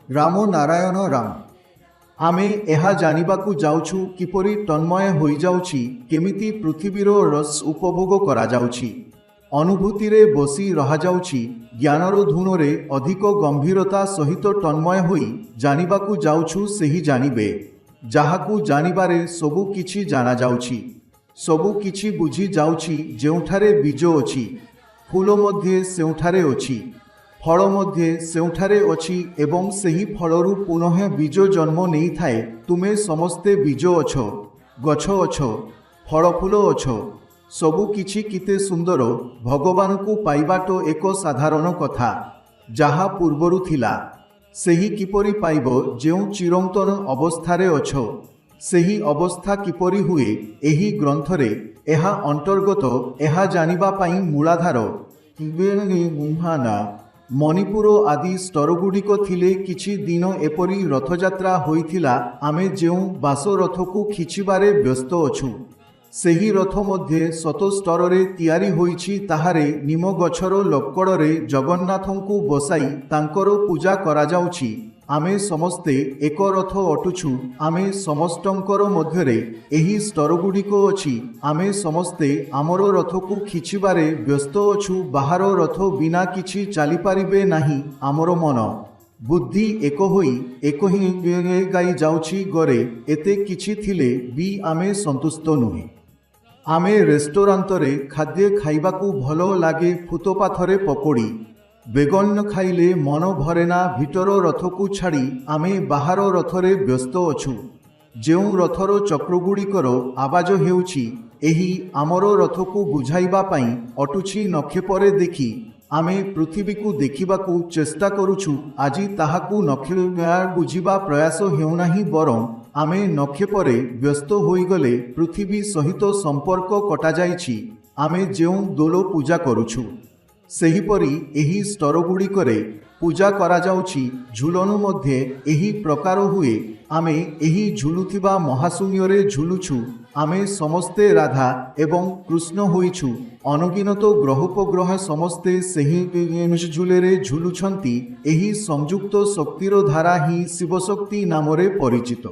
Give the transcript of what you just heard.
ରାମ ନାରାୟଣ ରାମ। ଆମେ ଏହା ଜାଣିବାକୁ ଯାଉଛୁ କିପରି ତନ୍ମୟ ହୋଇଯାଉଛି, କେମିତି ପୃଥିବୀର ରସ ଉପଭୋଗ କରାଯାଉଛି, ଅନୁଭୂତିରେ ବସି ରହାଯାଉଛି, ଜ୍ଞାନର ଧୁନରେ ଅଧିକ ଗମ୍ଭୀରତା ସହିତ ତନ୍ମୟ ହୋଇ ଜାଣିବାକୁ ଯାଉଛୁ। ସେହି ଜାଣିବେ ଯାହାକୁ ଜାଣିବାରେ ସବୁ କିଛି ଜାଣାଯାଉଛି, ସବୁ କିଛି ବୁଝି ଯାଉଛି। ଯେଉଁଠାରେ ବୀଜ ଅଛି, ଫୁଲ ମଧ୍ୟ ସେଉଁଠାରେ ଅଛି, ଫଳ ମଧ୍ୟ ସେଉଁଠାରେ ଅଛି ଏବଂ ସେହି ଫଳରୁ ପୁନଃ ବୀଜ ଜନ୍ମ ନେଇଥାଏ। ତୁମେ ସମସ୍ତେ ବୀଜ ଅଛ, ଗଛ ଅଛ, ଫଳ ଫୁଲ ଅଛ, ସବୁ କିଛି କେତେ ସୁନ୍ଦର। ଭଗବାନଙ୍କୁ ପାଇବା ତ ଏକ ସାଧାରଣ କଥା, ଯାହା ପୂର୍ବରୁ ଥିଲା ସେହି କିପରି ପାଇବ? ଯେଉଁ ଚିରନ୍ତନ ଅବସ୍ଥାରେ ଅଛ, ସେହି ଅବସ୍ଥା କିପରି ହୁଏ? ଏହି ଗ୍ରନ୍ଥରେ ଏହା ଅନ୍ତର୍ଗତ। ଏହା ଜାଣିବା ପାଇଁ ମୂଳାଧାର ମଣିପୁର ଆଦି ସ୍ତରଗୁଡ଼ିକ ଥିଲେ। କିଛି ଦିନ ଏପରି ରଥଯାତ୍ରା ହୋଇଥିଲା। ଆମେ ଯେଉଁ ବାସ ରଥକୁ ଖିଚିବାରେ ବ୍ୟସ୍ତ ଅଛୁ, ସେହି ରଥ ମଧ୍ୟ ଶତ ସ୍ତରରେ ତିଆରି ହୋଇଛି। ତାହାରେ ନିମ ଗଛର ଲକଡ଼ରେ ଜଗନ୍ନାଥଙ୍କୁ ବସାଇ ତାଙ୍କର ପୂଜା କରାଯାଉଛି। ଆମେ ସମସ୍ତେ ଏକ ରଥ ଅଟୁଛୁ। ଆମେ ସମସ୍ତଙ୍କର ମଧ୍ୟରେ ଏହି ସ୍ତରଗୁଡ଼ିକ ଅଛି। ଆମେ ସମସ୍ତେ ଆମର ରଥକୁ ଖିଚିବାରେ ବ୍ୟସ୍ତ ଅଛୁ। ବାହାର ରଥ ବିନା କିଛି ଚାଲିପାରିବେ ନାହିଁ। ଆମର ମନ ବୁଦ୍ଧି ଏକ ହୋଇ ଏକ ହିଁ ଗାଇ ଯାଉଛି ଗରେ। ଏତେ କିଛି ଥିଲେ ବି ଆମେ ସନ୍ତୁଷ୍ଟ ନୁହେଁ। ଆମେ ରେଷ୍ଟୁରାଣ୍ଟରେ ଖାଦ୍ୟ ଖାଇବାକୁ ଭଲ ଲାଗେ। ଫୁଟପାଥରେ ପକୋଡ଼ି ବେଗନ ଖାଇଲେ ମନ ଭରେନା। ଭିତର ରଥକୁ ଛାଡ଼ି ଆମେ ବାହାର ରଥରେ ବ୍ୟସ୍ତ ଅଛୁ। ଯେଉଁ ରଥର ଚକ୍ରଗୁଡ଼ିକର ଆବାଜ ହେଉଛି, ଏହି ଆମର ରଥକୁ ବୁଝାଇବା ପାଇଁ ଅଟୁଛି। ନକ୍ଷେପରେ ଦେଖି ଆମେ ପୃଥିବୀକୁ ଦେଖିବାକୁ ଚେଷ୍ଟା କରୁଛୁ। ଆଜି ତାହାକୁ ନକ୍ଷେପ ବୁଝିବା ପ୍ରୟାସ ହେଉନାହିଁ, ବରଂ ଆମେ ନକ୍ଷେପରେ ବ୍ୟସ୍ତ ହୋଇଗଲେ ପୃଥିବୀ ସହିତ ସମ୍ପର୍କ କଟାଯାଇଛି। ଆମେ ଯେଉଁ ଦୋଳ ପୂଜା କରୁଛୁ, ସେହିପରି ଏହି ସ୍ତରଗୁଡ଼ିକରେ ପୂଜା କରାଯାଉଛି। ଝୁଲନ ମଧ୍ୟ ଏହି ପ୍ରକାର ହୁଏ। ଆମେ ଏହି ଝୁଲୁଥିବା ମହାଶୂନ୍ୟରେ ଝୁଲୁଛୁ। ଆମେ ସମସ୍ତେ ରାଧା ଏବଂ କୃଷ୍ଣ ହୋଇଛୁ। ଅନଗିନତ ଗ୍ରହୋପଗ୍ରହ ସମସ୍ତେ ସେହି ଝୁଲେରେ ଝୁଲୁଛନ୍ତି। ଏହି ସଂଯୁକ୍ତ ଶକ୍ତିର ଧାରା ହିଁ ଶିବଶକ୍ତି ନାମରେ ପରିଚିତ।